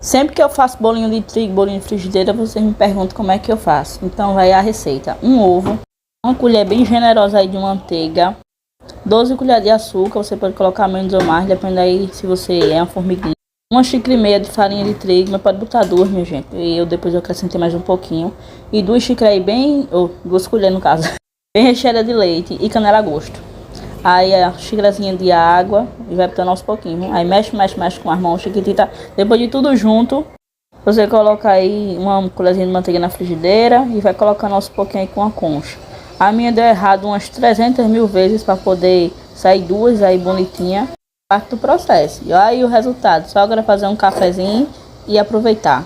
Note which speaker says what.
Speaker 1: Sempre que eu faço bolinho de trigo, bolinho de frigideira, vocês me perguntam como é que eu faço. Então vai a receita: um ovo, uma colher bem generosa aí de manteiga, 12 colheres de açúcar, você pode colocar menos ou mais, depende aí se você é uma formiguinha. Uma xícara e meia de farinha de trigo, mas pode botar duas, minha gente. E eu depois eu acrescentei mais um pouquinho. E 2 xícaras aí bem, ou 2 colheres no caso, bem recheada de leite e canela a gosto. Aí a xícarazinha de água e vai botando aos pouquinhos. Aí mexe, mexe, mexe com as mãos, chiquitita. Depois de tudo junto, você coloca aí uma colherzinha de manteiga na frigideira e vai colocando aos pouquinhos aí com a concha. A minha deu errado umas 300 mil vezes para poder sair duas aí bonitinha. Parte do processo. E aí o resultado. Só agora fazer um cafezinho e aproveitar.